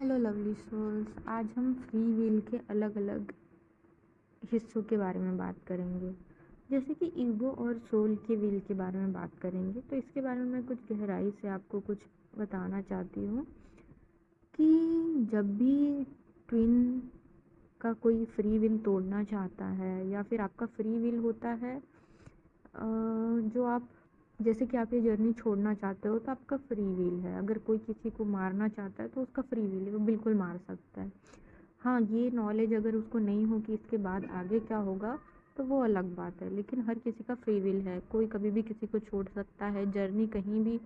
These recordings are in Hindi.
Hello lovely souls. आज हम फ्री विल के अलग अलग हिस्सों के बारे में बात करेंगे। जैसे कि ईगो और सोल के विल के बारे में बात करेंगे, तो इसके बारे में मैं कुछ गहराई से आपको कुछ बताना चाहती हूँ कि जब भी ट्विन का कोई फ्री विल तोड़ना चाहता है या फिर आपका फ्री विल होता है, जो आप जैसे कि आप ये जर्नी छोड़ना चाहते हो तो आपका फ्री विल है। अगर कोई किसी को मारना चाहता है तो उसका फ्री विल है, वो बिल्कुल मार सकता है। हाँ, ये नॉलेज अगर उसको नहीं हो कि इसके बाद आगे क्या होगा तो वो अलग बात है, लेकिन हर किसी का फ्री विल है। कोई कभी भी किसी को छोड़ सकता है, जर्नी कहीं भी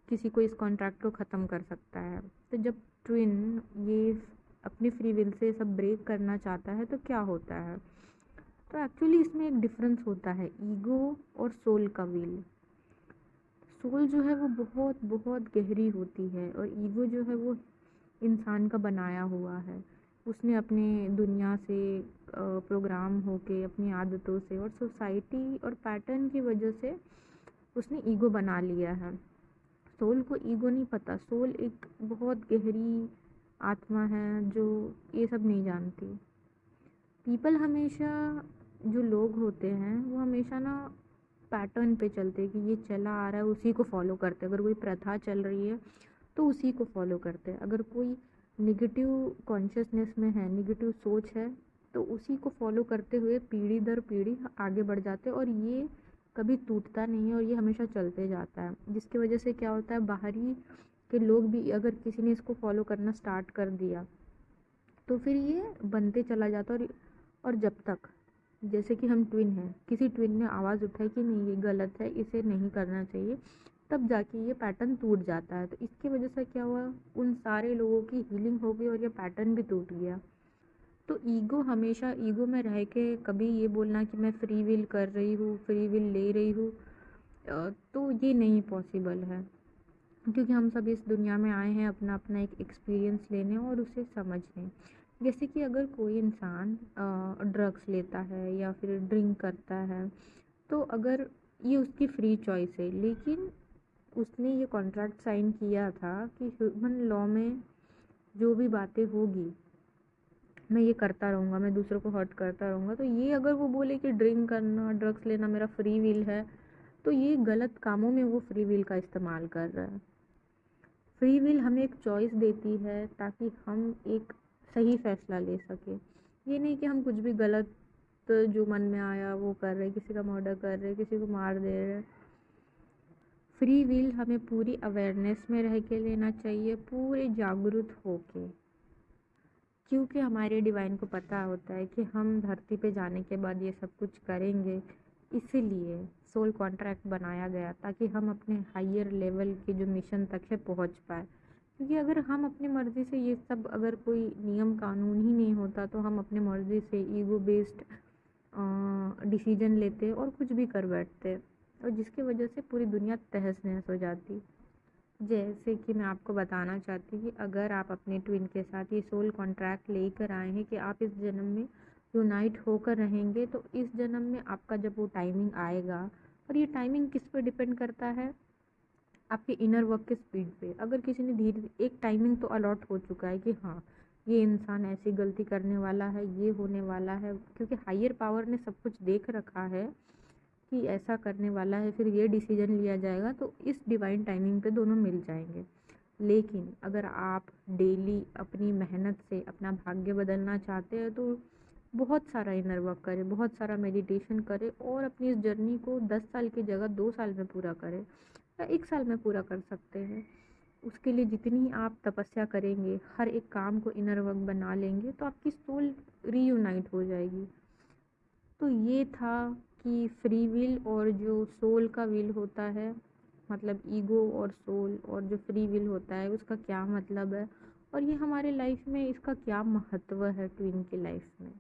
किसी को इस कॉन्ट्रैक्ट को ख़त्म कर सकता है। तो जब ट्विन ये अपनी फ्री विल से सब ब्रेक करना चाहता है तो क्या होता है, तो एक्चुअली इसमें एक डिफरेंस होता है ईगो और सोल का विल। सोल जो है वो बहुत बहुत गहरी होती है और ईगो जो है वो इंसान का बनाया हुआ है। उसने अपने दुनिया से प्रोग्राम होके अपनी आदतों से और सोसाइटी और पैटर्न की वजह से उसने ईगो बना लिया है। सोल को ईगो नहीं पता। सोल एक बहुत गहरी आत्मा है जो ये सब नहीं जानती। पीपल हमेशा, जो लोग होते हैं वो हमेशा ना पैटर्न पे चलते हैं कि ये चला आ रहा है उसी को फॉलो करते हैं। अगर कोई प्रथा चल रही है तो उसी को फॉलो करते हैं। अगर कोई निगेटिव कॉन्शियसनेस में है, निगेटिव सोच है, तो उसी को फॉलो करते हुए पीढ़ी दर पीढ़ी आगे बढ़ जाते हैं और ये कभी टूटता नहीं है और ये हमेशा चलते जाता है। जिसकी वजह से क्या होता है, बाहरी के लोग भी अगर किसी ने इसको फॉलो करना स्टार्ट कर दिया तो फिर ये बनते चला जाता है। और जब तक, जैसे कि हम ट्विन हैं, किसी ट्विन ने आवाज़ उठाई कि नहीं ये गलत है, इसे नहीं करना चाहिए, तब जाके ये पैटर्न टूट जाता है। तो इसकी वजह से क्या हुआ, उन सारे लोगों की हीलिंग हो गई और ये पैटर्न भी टूट गया। तो ईगो, हमेशा ईगो में रह के कभी ये बोलना कि मैं फ्री विल कर रही हूँ, फ्री विल ले रही हूँ, तो ये नहीं पॉसिबल है। क्योंकि हम सब इस दुनिया में आए हैं अपना अपना एक एक्सपीरियंस लेने और उसे समझने। जैसे कि अगर कोई इंसान ड्रग्स लेता है या फिर ड्रिंक करता है, तो अगर ये उसकी फ्री चॉइस है, लेकिन उसने ये कॉन्ट्रैक्ट साइन किया था कि ह्यूमन लॉ में जो भी बातें होगी मैं ये करता रहूँगा, मैं दूसरों को हर्ट करता रहूँगा। तो ये अगर वो बोले कि ड्रिंक करना, ड्रग्स लेना मेरा फ्री विल है, तो ये गलत कामों में वो फ्री विल का इस्तेमाल कर रहा है। फ्री विल हमें एक चॉइस देती है ताकि हम एक सही फैसला ले सकें। ये नहीं कि हम कुछ भी गलत जो मन में आया वो कर रहे, किसी का मर्डर कर रहे, किसी को मार दे रहे। फ्री विल हमें पूरी अवेयरनेस में रह के लेना चाहिए, पूरे जागरूक होके, क्योंकि हमारे डिवाइन को पता होता है कि हम धरती पे जाने के बाद ये सब कुछ करेंगे। इसीलिए सोल कॉन्ट्रैक्ट बनाया गया ताकि हम अपने हायर लेवल के जो मिशन तक है पहुंच पाए। क्योंकि अगर हम अपनी मर्ज़ी से ये सब, अगर कोई नियम कानून ही नहीं होता तो हम अपनी मर्ज़ी से ईगो बेस्ड डिसीजन लेते और कुछ भी कर बैठते, और जिसकी वजह से पूरी दुनिया तहस नहस हो जाती। जैसे कि मैं आपको बताना चाहती हूँ कि अगर आप अपने ट्विन के साथ ये सोल कॉन्ट्रैक्ट लेकर आए हैं कि आप इस जन्म में यूनाइट होकर रहेंगे, तो इस जन्म में आपका जब वो टाइमिंग आएगा, और ये टाइमिंग किस पे डिपेंड करता है, आपके इनर वर्क के स्पीड पे। अगर किसी ने धीरे, एक टाइमिंग तो अलॉट हो चुका है कि हाँ ये इंसान ऐसी गलती करने वाला है, ये होने वाला है, क्योंकि हायर पावर ने सब कुछ देख रखा है कि ऐसा करने वाला है, फिर ये डिसीजन लिया जाएगा, तो इस डिवाइन टाइमिंग पे दोनों मिल जाएंगे। लेकिन अगर आप डेली अपनी मेहनत से अपना भाग्य बदलना चाहते हैं तो बहुत सारा इनर वर्क करें, बहुत सारा मेडिटेशन करें और अपनी इस जर्नी को 10 साल की जगह 2 साल में पूरा करें या 1 साल में पूरा कर सकते हैं। उसके लिए जितनी आप तपस्या करेंगे, हर एक काम को इनर वर्क बना लेंगे, तो आपकी सोल रीयूनाइट हो जाएगी। तो ये था कि फ्री विल और जो सोल का विल होता है, मतलब ईगो और सोल, और जो फ्री विल होता है उसका क्या मतलब है, और ये हमारे लाइफ में इसका क्या महत्व है ट्विन की लाइफ में।